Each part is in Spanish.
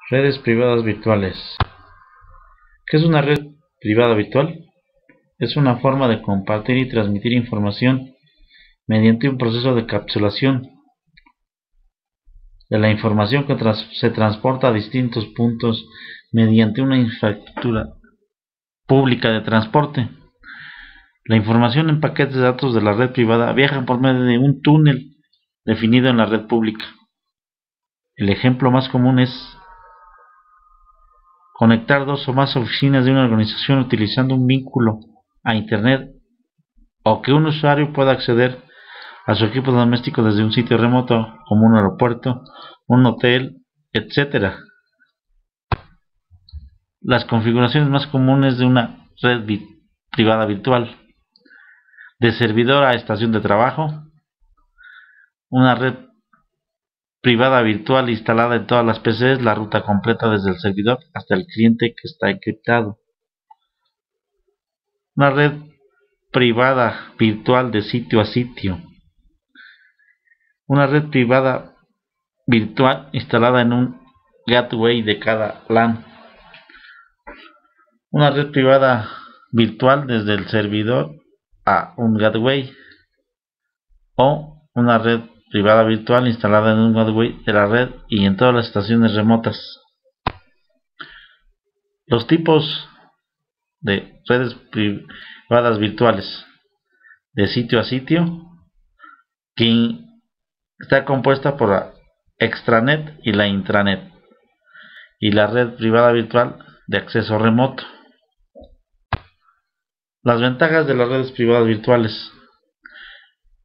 Redes privadas virtuales. ¿Qué es una red privada virtual? Es una forma de compartir y transmitir información mediante un proceso de capsulación de la información que se transporta a distintos puntos mediante una infraestructura pública de transporte. La información en paquetes de datos de la red privada viaja por medio de un túnel definido en la red pública. El ejemplo más común es conectar dos o más oficinas de una organización utilizando un vínculo a Internet, o que un usuario pueda acceder a su equipo doméstico desde un sitio remoto, como un aeropuerto, un hotel, etc. Las configuraciones más comunes de una red privada virtual: de servidor a estación de trabajo, una red privada virtual instalada en todas las PCs, la ruta completa desde el servidor hasta el cliente que está encriptado. Una red privada virtual de sitio a sitio. Una red privada virtual instalada en un gateway de cada LAN. Una red privada virtual desde el servidor a un gateway. O una red privada virtual instalada en un gateway de la red y en todas las estaciones remotas. Los tipos de redes privadas virtuales: de sitio a sitio, que está compuesta por la extranet y la intranet, y la red privada virtual de acceso remoto. Las ventajas de las redes privadas virtuales: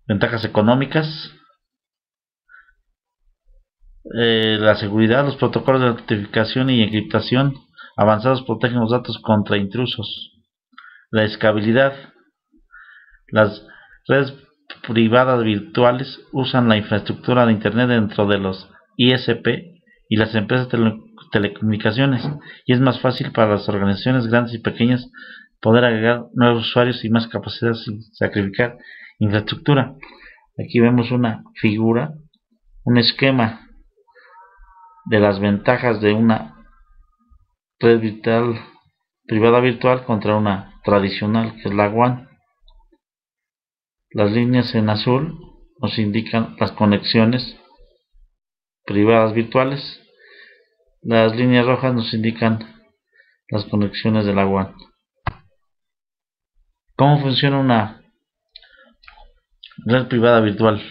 ventajas económicas, la seguridad. Los protocolos de autentificación y encriptación avanzados protegen los datos contra intrusos. La escalabilidad. Las redes privadas virtuales usan la infraestructura de Internet dentro de los ISP y las empresas de telecomunicaciones, y es más fácil para las organizaciones grandes y pequeñas poder agregar nuevos usuarios y más capacidad sin sacrificar infraestructura. Aquí vemos una figura, un esquema de las ventajas de una red privada virtual contra una tradicional, que es la WAN. Las líneas en azul nos indican las conexiones privadas virtuales. Las líneas rojas nos indican las conexiones de la WAN. ¿Cómo funciona una red privada virtual?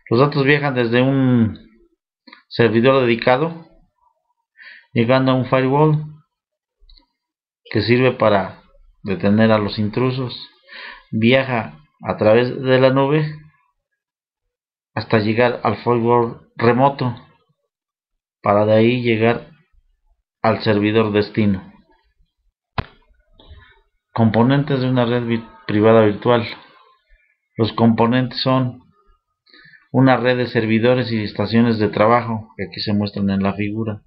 Los datos viajan desde un servidor dedicado, llegando a un firewall que sirve para detener a los intrusos. Viaja a través de la nube hasta llegar al firewall remoto, para de ahí llegar al servidor destino. Componentes de una red privada virtual. Los componentes son una red de servidores y estaciones de trabajo, que aquí se muestran en la figura.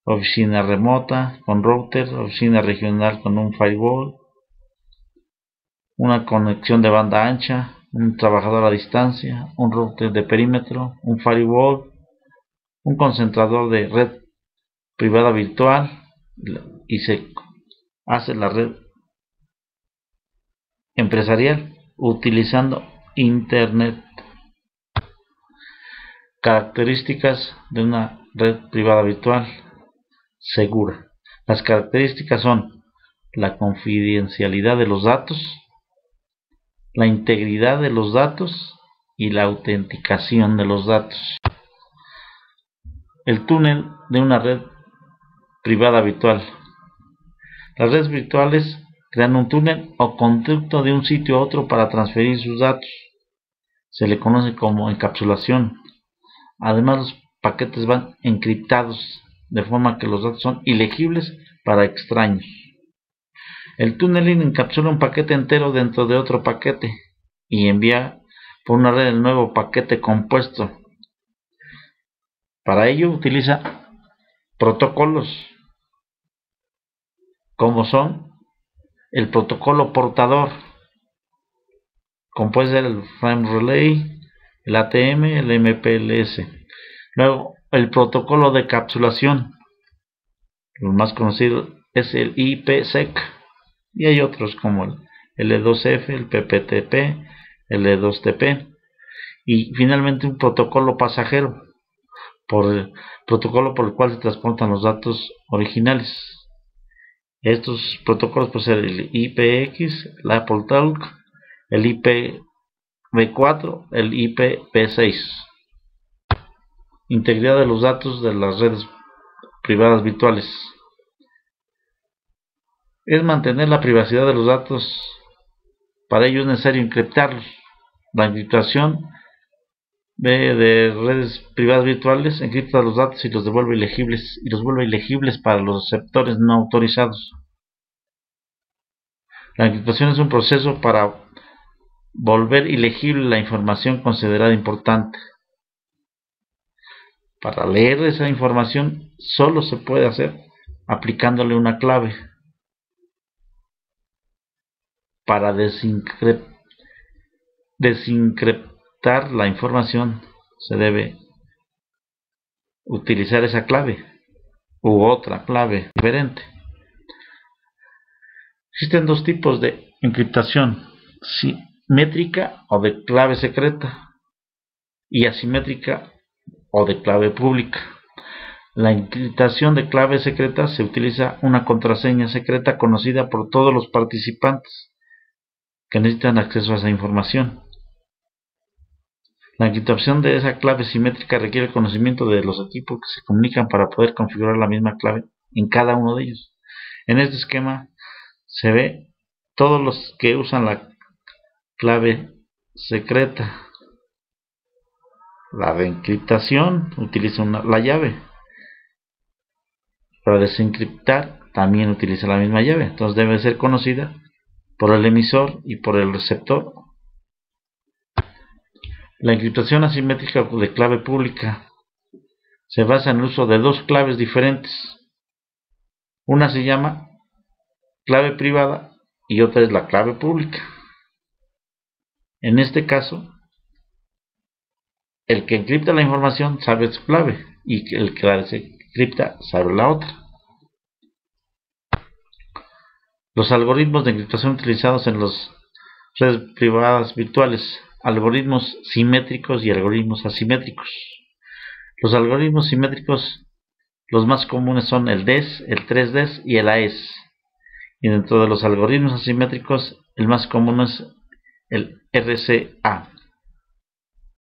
Oficina remota con router, oficina regional con un firewall, una conexión de banda ancha, un trabajador a distancia, un router de perímetro, un firewall, un concentrador de red privada virtual, y se hace la red empresarial utilizando Internet. Características de una red privada virtual segura. Las características son la confidencialidad de los datos, la integridad de los datos y la autenticación de los datos. El túnel de una red privada virtual. Las redes virtuales crean un túnel o conducto de un sitio a otro para transferir sus datos. Se le conoce como encapsulación. Además, los paquetes van encriptados, de forma que los datos son ilegibles para extraños. El tunneling encapsula un paquete entero dentro de otro paquete y envía por una red el nuevo paquete compuesto. Para ello utiliza protocolos, como son el protocolo portador, como puede ser el Frame Relay, el ATM, el MPLS. Luego, el protocolo de capsulación. Lo más conocido es el IPsec, y hay otros como el L2F, el PPTP, el L2TP, y finalmente un protocolo pasajero, el protocolo por el cual se transportan los datos originales. Estos protocolos pueden ser el IPX, el AppleTalk, el IPv4, el IPv6. Integridad de los datos de las redes privadas virtuales. Es mantener la privacidad de los datos. Para ello es necesario encriptarlos. La encriptación de redes privadas virtuales encripta los datos y los vuelve ilegibles para los receptores no autorizados. La encriptación es un proceso para volver ilegible la información considerada importante. Para leer esa información solo se puede hacer aplicándole una clave. Para desencriptar la información se debe utilizar esa clave u otra clave diferente. Existen dos tipos de encriptación: simétrica o de clave secreta y asimétrica o de clave pública. La encriptación de clave secreta se utiliza una contraseña secreta conocida por todos los participantes que necesitan acceso a esa información. La encriptación de esa clave simétrica requiere el conocimiento de los equipos que se comunican para poder configurar la misma clave en cada uno de ellos. En este esquema se ve todos los que usan la clave secreta. La de encriptación utiliza la llave. Para desencriptar también utiliza la misma llave. Entonces debe ser conocida por el emisor y por el receptor. La encriptación asimétrica de clave pública se basa en el uso de dos claves diferentes. Una se llama clave privada y otra es la clave pública. En este caso, el que encripta la información sabe su clave y el que la desencripta sabe la otra. Los algoritmos de encriptación utilizados en las redes privadas virtuales: algoritmos simétricos y algoritmos asimétricos. Los algoritmos simétricos, los más comunes son el DES, el 3DES y el AES. Y dentro de los algoritmos asimétricos, el más común es el RCA.